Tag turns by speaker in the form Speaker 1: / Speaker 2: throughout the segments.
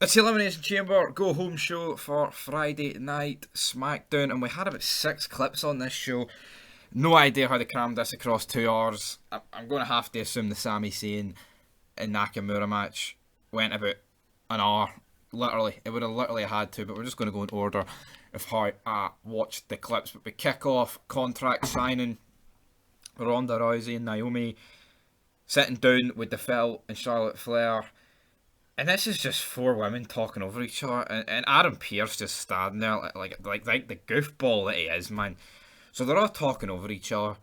Speaker 1: It's the Elimination Chamber go home show for Friday night SmackDown, and we had about 6 clips on this show. No idea how they crammed this across 2 hours. I'm going to have to assume the Sami Zayn and Nakamura match went about an hour. Literally, it would have literally had to, but we're just going to go in order of how I watched the clips. But we kick off contract signing. Ronda Rousey and Naomi sitting down with the Phil and Charlotte Flair. And this is just 4 women talking over each other, and Adam Pearce just standing there like the goofball that he is, man. So they're all talking over each other,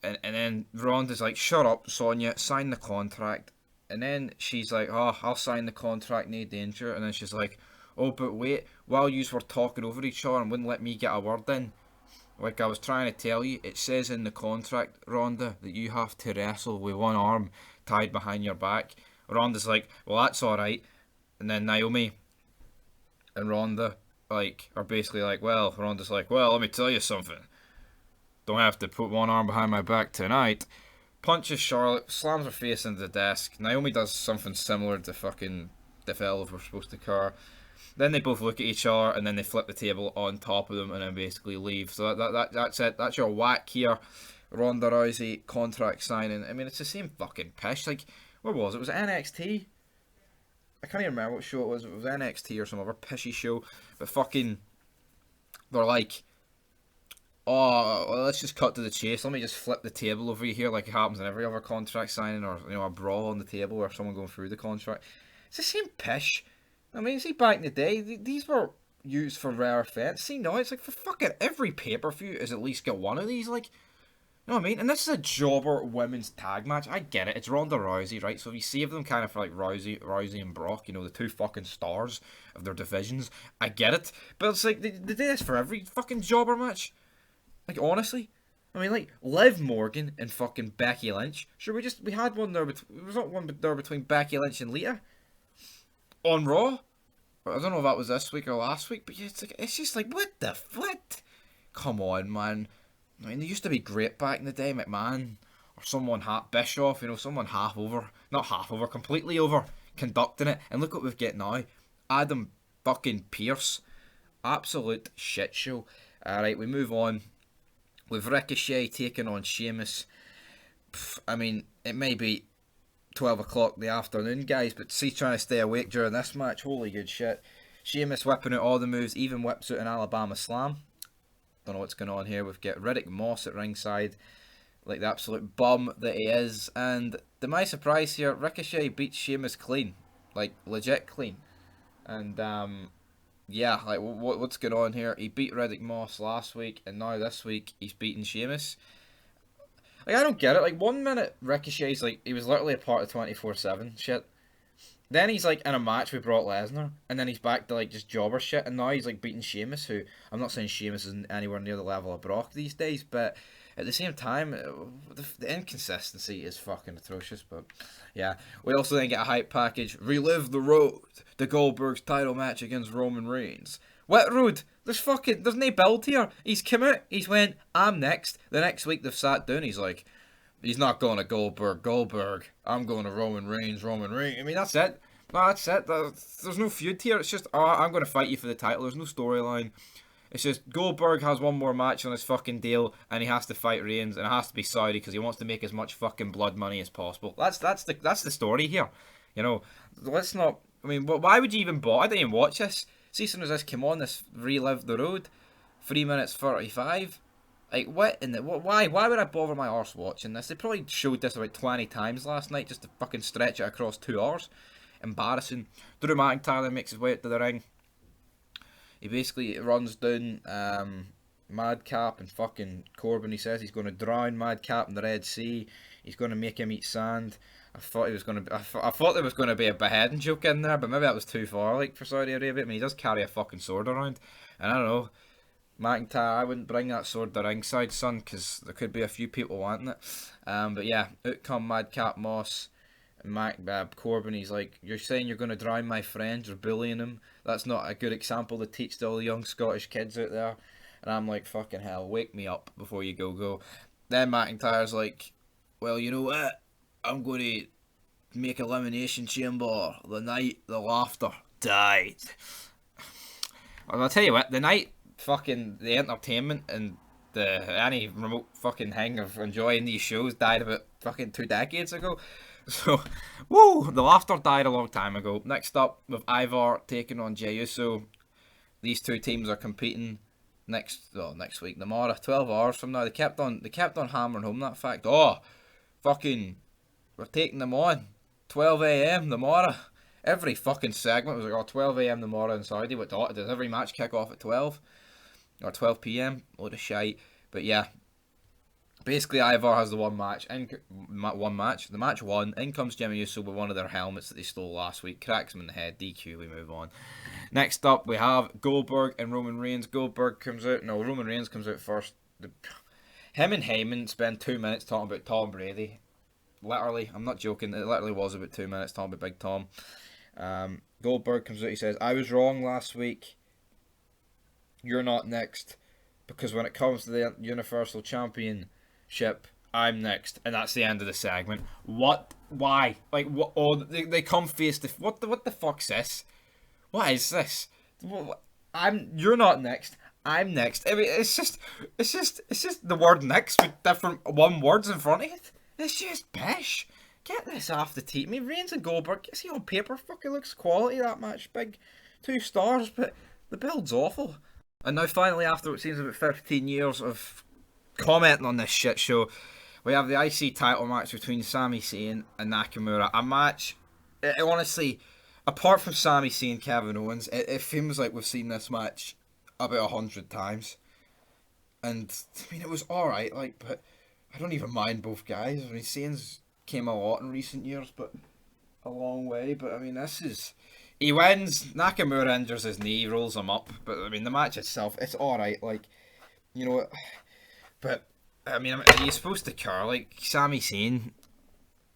Speaker 1: and then Ronda's like, "Shut up, Sonya, sign the contract." And then she's like, "Oh, I'll sign the contract, no danger." And then she's like, "Oh, but wait, while yous were talking over each other and wouldn't let me get a word in, like I was trying to tell you, it says in the contract, Ronda, that you have to wrestle with one arm tied behind your back." Ronda's like, "Well, that's alright." And then Naomi and Ronda are basically like, well, Ronda's like, "Well, let me tell you something. Don't have to put one arm behind my back tonight." Punches Charlotte, slams her face into the desk. Naomi does something similar to fucking the fellow we're supposed to car. Then they both look at each other, and then they flip the table on top of them, and then basically leave. So that's it. That's your whack here. Ronda Rousey contract signing. I mean, it's the same fucking pish. Like, where was it? Was it NXT? I can't even remember what show it was. It was NXT or some other pishy show. But fucking, they're like, "Oh, well, let's just cut to the chase. Let me just flip the table over here like it happens in every other contract signing, or a brawl on the table or someone going through the contract." It's the same pish. I mean, see, back in the day, these were used for rare events. See, now it's like for fucking every pay-per-view has at least got one of these. Like, you know what I mean? And this is a jobber women's tag match. I get it. It's Ronda Rousey, right? So if you save them kind of for like Rousey and Brock, the 2 fucking stars of their divisions, I get it. But it's like, they do this for every fucking jobber match. Like, honestly. I mean, like, Liv Morgan and fucking Becky Lynch. Sure, we had one there, there was not one there between Becky Lynch and Lita on Raw. I don't know if that was this week or last week, but yeah, it's just like, what the what? Come on, man. I mean, they used to be great back in the day, McMahon, or someone Bischoff, someone not half over, completely over, conducting it. And look what we've got now. Adam fucking Pearce. Absolute shit show. Alright, we move on. With Ricochet taking on Sheamus. I mean, it may be 12 o'clock in the afternoon, guys, but see, trying to stay awake during this match, holy good shit. Sheamus whipping out all the moves, even whips out an Alabama Slam. Don't know what's going on here. We've got Riddick Moss at ringside, like the absolute bum that he is. And to my surprise here, Ricochet beats Sheamus clean, like legit clean. And yeah, like what's going on here? He beat Riddick Moss last week, and now this week he's beating Sheamus. Like, I don't get it. Like, 1 minute Ricochet's like, he was literally a part of 24/7 shit. Then he's like in a match with Brock Lesnar, and then he's back to like just jobber shit, and now he's like beating Sheamus, who, I'm not saying Sheamus isn't anywhere near the level of Brock these days, but at the same time, the inconsistency is fucking atrocious. But yeah, we also then get a hype package. Relive the road, the Goldberg's title match against Roman Reigns. What road? There's no build here. He's come out, he's went, "I'm next." The next week they've sat down, he's like, "He's not going to Goldberg. I'm going to Roman Reigns. I mean, that's it. No, that's it. There's no feud here. It's just, "Oh, I'm going to fight you for the title." There's no storyline. It's just Goldberg has one more match on his fucking deal, and he has to fight Reigns, and it has to be Saudi because he wants to make as much fucking blood money as possible. That's the story here. Let's not. I mean, why would you even bother? I didn't even watch this. See, as soon as this came on, this Relive the Road, 3 minutes 45. Like, what in the... Why would I bother my arse watching this? They probably showed this about 20 times last night just to fucking stretch it across 2 hours. Embarrassing. Drew McIntyre makes his way up to the ring. He basically runs down Madcap and fucking Corbin. He says he's going to drown Madcap in the Red Sea. He's going to make him eat sand. I thought there was going to be a beheading joke in there, but maybe that was too far, like, for Saudi Arabia. I mean, he does carry a fucking sword around, and I don't know, McIntyre, I wouldn't bring that sword to ringside, son, because there could be a few people wanting it. But yeah, out come Madcap Moss and Corbin. He's like, "You're saying you're going to drown my friends or bullying them? That's not a good example to teach to all the young Scottish kids out there." And I'm like, fucking hell, wake me up before you go. Then McIntyre's like, "Well, you know what? I'm going to make Elimination Chamber the night, the laughter, died. I'll tell you what, the night fucking the entertainment and any remote fucking hang of enjoying these shows died about fucking 2 decades ago. So, whoa, the laughter died a long time ago. Next up, with Ivar taking on Jey Uso. These two teams are competing next week, tomorrow, 12 hours from now. They kept on hammering home that fact. Oh, fucking, we're taking them on 12 a.m. tomorrow. Every fucking segment was like, oh, 12 a.m. tomorrow in Saudi. Does every match kick off at 12? Or 12 p.m? Load of shite. But yeah, basically Ivar has the one match. The match won. In comes Jimmy Uso with one of their helmets that they stole last week. Cracks him in the head. DQ, we move on. Next up, we have Goldberg and Roman Reigns. Roman Reigns comes out first. Him and Heyman spend 2 minutes talking about Tom Brady. Literally, I'm not joking. It literally was about 2 minutes talking about Big Tom. Goldberg comes out, he says, I was wrong last week. You're not next. Because when it comes to the Universal Championship, I'm next. And that's the end of the segment. What? Why? Like, what? Oh, they come face to... What the fuck's this? What is this? You're not next. I'm next. I mean, it's just the word next with different one words in front of it. It's just pish. Get this off the tee. I mean, Reigns and Goldberg, see on paper, fucking looks quality, that match. Big 2 stars, but the build's awful. And now finally, after what seems about 15 years of commenting on this shit show, we have the IC title match between Sami Zayn and Nakamura. A match, honestly, apart from Sami Zayn and Kevin Owens, it seems like we've seen this match about 100 times. And, I mean, it was alright, like, but I don't even mind both guys. I mean, Zayn's came a lot in recent years, but a long way. But I mean, he wins. Nakamura injures his knee, rolls him up. But I mean, the match itself, it's all right. Like, you know, but I mean, are you supposed to care? Like Sami Zayn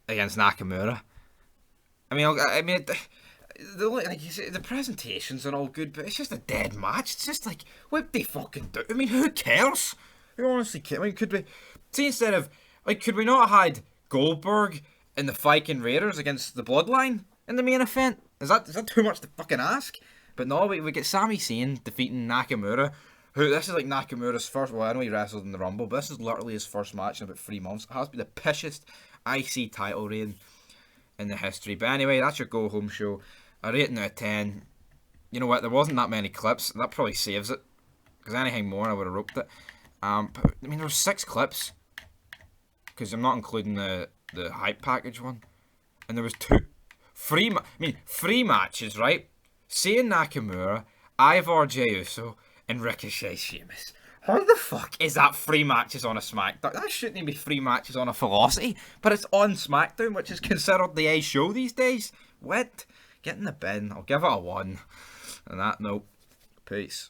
Speaker 1: against Nakamura. I mean, the presentations are all good, but it's just a dead match. It's just like, what they fucking do? I mean, who cares? Who honestly cares? I mean, could we see instead of could we not have had Goldberg and the Viking Raiders against the Bloodline in the main event? Is that too much to fucking ask? But no, we get Sami Zayn defeating Nakamura. This is like Nakamura's first. Well, I know he wrestled in the Rumble, but this is literally his first match in about 3 months. It has to be the pishest IC title reign in the history. But anyway, that's your go home show. A rating out of 10. You know what? There wasn't that many clips. That probably saves it. Because anything more, I would have roped it. But, I mean, there were 6 clips. Because I'm not including the hype package one. And there was 2. 3 matches, right? Zayn Nakamura, Ivar Jey Uso, and Ricochet Sheamus. How the fuck is that 3 matches on a SmackDown? That shouldn't even be 3 matches on a Velocity. But it's on SmackDown, which is considered the A show these days. What? Get in the bin. I'll give it a 1. On that note, peace.